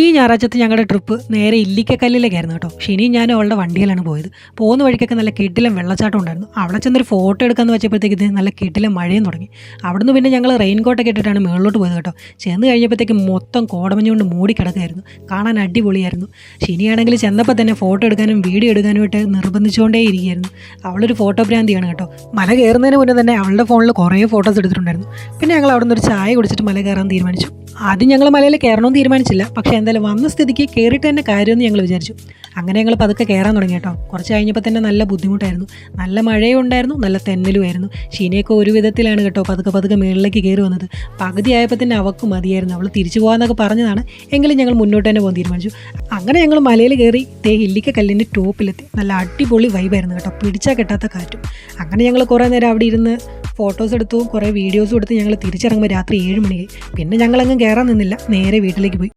ഈ ഞായറാഴ്ചത്തെ ഞങ്ങളുടെ ട്രിപ്പ് നേരെ ഇല്ലിക്കക്കല്ലിലേക്കായിരുന്നു കേട്ടോ. ഷിനിയും ഞാനും അവളുടെ വണ്ടിയിലാണ് പോയത്. പോകുന്ന വഴിക്കൊക്കെ നല്ല കിടിലൻ വെള്ളച്ചാട്ടം ഉണ്ടായിരുന്നു. അവിടെ ചെന്നൊരു ഫോട്ടോ എടുക്കാമെന്ന് വെച്ചപ്പോഴത്തേക്ക് ഇത് നല്ല കിടിലൻ മഴയും തുടങ്ങി. അവിടുന്ന് പിന്നെ ഞങ്ങൾ റെയിൻ കോട്ടൊക്കെ ഇട്ടിട്ടാണ് മുകളിലോട്ട് പോയത് കേട്ടോ. ചെന്ന് കഴിഞ്ഞപ്പോഴത്തേക്ക് മൊത്തം കോടമഞ്ഞ് കൊണ്ട് മൂടി കിടക്കുകയായിരുന്നു. കാണാൻ അടിപൊളിയായിരുന്നു. ഷിനിയാണെങ്കിൽ ചെന്നപ്പോൾ തന്നെ ഫോട്ടോ എടുക്കാനും വീഡിയോ എടുക്കാനുമായിട്ട് നിർബന്ധിച്ചുകൊണ്ടേ ഇരിക്കുകയായിരുന്നു. അവളൊരു ഫോട്ടോ ഭ്രാന്തിയാണ് കേട്ടോ. മല കയറുന്നതിന് മുന്നേ തന്നെ അവളുടെ ഫോണിൽ കുറേ ഫോട്ടോസ് എടുത്തിട്ടുണ്ടായിരുന്നു. പിന്നെ ഞങ്ങൾ അവിടെ നിന്ന് ഒരു ചായ കുടിച്ചിട്ട് മല കയറാൻ തീരുമാനിച്ചു. ആദ്യം ഞങ്ങൾ മലയിൽ കയറണമെന്ന് തീരുമാനിച്ചില്ല. പക്ഷേ എന്തായാലും വന്ന സ്ഥിതിക്ക് കയറിയിട്ട് തന്നെ കാര്യമെന്ന് ഞങ്ങൾ വിചാരിച്ചു. അങ്ങനെ ഞങ്ങൾ പതുക്കെ കയറാൻ തുടങ്ങി കേട്ടോ. കുറച്ച് കഴിഞ്ഞപ്പോൾ തന്നെ നല്ല ബുദ്ധിമുട്ടായിരുന്നു. നല്ല മഴയും ഉണ്ടായിരുന്നു, നല്ല തെന്നലുമായിരുന്നു. ഷീനയൊക്കെ ഒരു വിധത്തിലാണ് കേട്ടോ പതുക്കെ മുകളിലേക്ക് കയറി വന്നത്. പകുതി ആയപ്പോൾ തന്നെ അവൾക്ക് മതിയായിരുന്നു. അവൾ തിരിച്ചു പോകാമെന്നൊക്കെ പറഞ്ഞതാണ്. എങ്കിലും ഞങ്ങൾ മുന്നോട്ട് തന്നെ പോകാൻ തീരുമാനിച്ചു. അങ്ങനെ ഞങ്ങൾ മലയിൽ കയറി ഇല്ലിക്കക്കല്ലിൻ്റെ ടോപ്പിലെത്തി. നല്ല അടിപൊളി വൈബായിരുന്നു കേട്ടോ. പിടിച്ചാൽ കെട്ടാത്ത കാറ്റും. അങ്ങനെ ഞങ്ങൾ കുറേ നേരം അവിടെ ഇരുന്ന് ഫോട്ടോസ് എടുത്തു, കുറേ വീഡിയോസും എടുത്ത് ഞങ്ങൾ തിരിച്ചിറങ്ങുമ്പോൾ രാത്രി 7 മണിയായി. പിന്നെ ഞങ്ങളങ്ങ് കയറാൻ നിന്നില്ല, നേരെ വീട്ടിലേക്ക് പോയി.